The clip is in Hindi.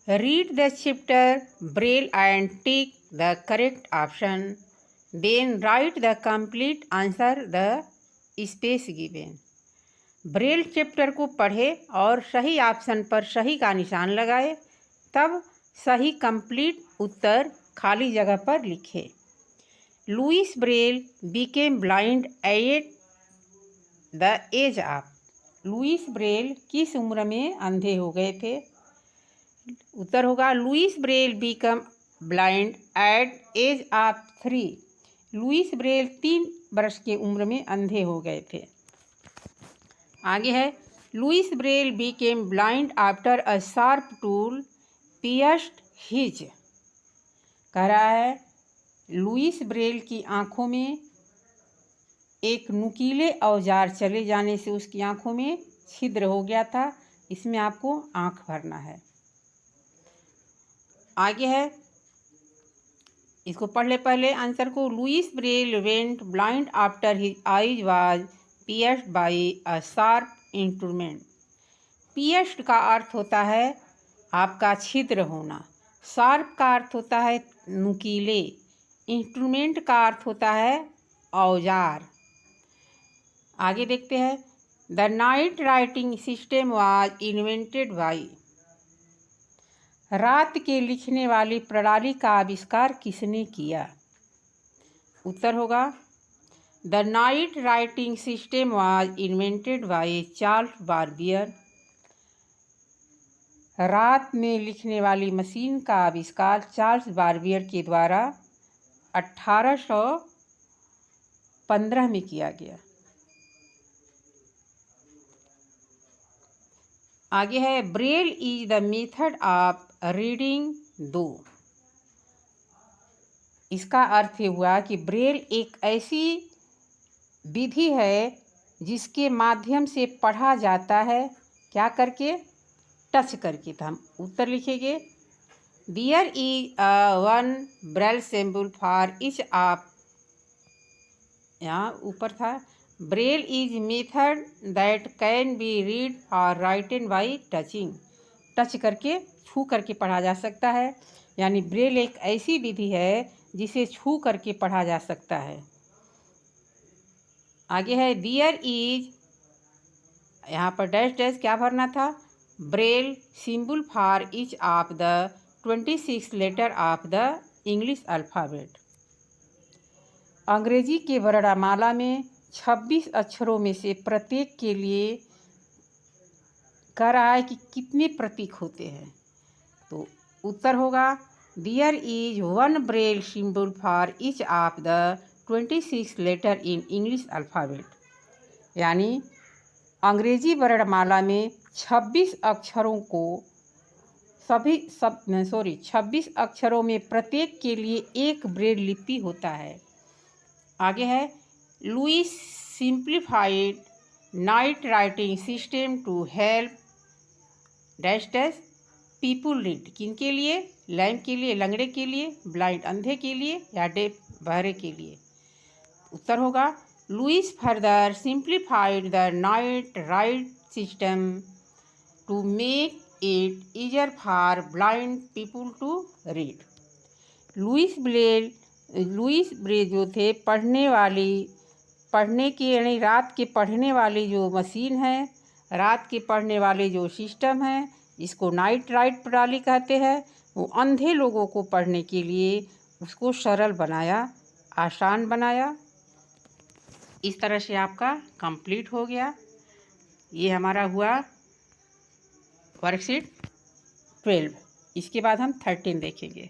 Read the chapter Braille and tick the correct option. Then write the complete answer the space given. Braille chapter को पढ़े और सही ऑप्शन पर सही का निशान लगाए, तब सही कंप्लीट उत्तर खाली जगह पर लिखे। Louis Braille became blind at the age of. Louis Braille किस उम्र में अंधे हो गए थे? उत्तर होगा Louis Braille become blind at age of 3। Louis Braille 3 वर्ष की उम्र में अंधे हो गए थे। आगे है Louis Braille became blind after a sharp tool pierced his. कह रहा है लुइस ब्रेल की आंखों में एक नुकीले औजार चले जाने से उसकी आंखों में छिद्र हो गया था। इसमें आपको आंख भरना है। आगे है, इसको पढ़ ले पहले आंसर को। Louis Braille went blind after his eyes was pierced by a sharp instrument. Pierced का अर्थ होता है आपका छिद्र होना, शार्प का अर्थ होता है नुकीले, इंस्ट्रूमेंट का अर्थ होता है औजार। आगे देखते हैं, the night writing system was invented bye. रात के लिखने वाली प्रणाली का आविष्कार किसने किया? उत्तर होगा the night writing system was invented by Charles Barbier. रात में लिखने वाली मशीन का आविष्कार चार्ल्स बार्बियर के द्वारा 1815 में किया गया। आगे है, Braille is the method of reading दो। इसका अर्थ ये हुआ कि ब्रेल एक ऐसी विधि है जिसके माध्यम से पढ़ा जाता है। क्या करके? टच करके। तो हम उत्तर लिखेंगे there is one Braille symbol for each of. यहाँ ऊपर था Braille is method that can be read और राइटन बाई टचिंग। टच करके, छू करके पढ़ा जा सकता है। यानी ब्रेल एक ऐसी विधि है जिसे छू करके पढ़ा जा सकता है। आगे है देयर इज, यहाँ पर डैश डैश क्या भरना था? Braille symbol for each of the 26 letter of the English alphabet. अंग्रेजी के वर्णमाला में 26 अक्षरों में से प्रत्येक के लिए कह रहा है कि कितने प्रतीक होते हैं। तो उत्तर होगा there is one Braille symbol for each of the 26 letter in English alphabet. यानी अंग्रेजी वर्णमाला में 26 अक्षरों को 26 अक्षरों में प्रत्येक के लिए एक ब्रेल लिपि होता है। आगे है Louis simplified night writing system to help dash dash people read. किन के लिए? लैम के लिए, लंगड़े के लिए, ब्लाइंड अंधे के लिए, या डेफ बहरे के लिए। उत्तर होगा Louis further simplified the night write system to make it easier for blind people to read. Louis Braille जो थे पढ़ने की यानी रात के पढ़ने वाली जो मशीन है, रात के पढ़ने वाले जो सिस्टम है, इसको नाइट राइट प्रणाली कहते हैं। वो अंधे लोगों को पढ़ने के लिए उसको सरल बनाया, आसान बनाया। इस तरह से आपका कंप्लीट हो गया। ये हमारा हुआ वर्कशीट 12। इसके बाद हम 13 देखेंगे।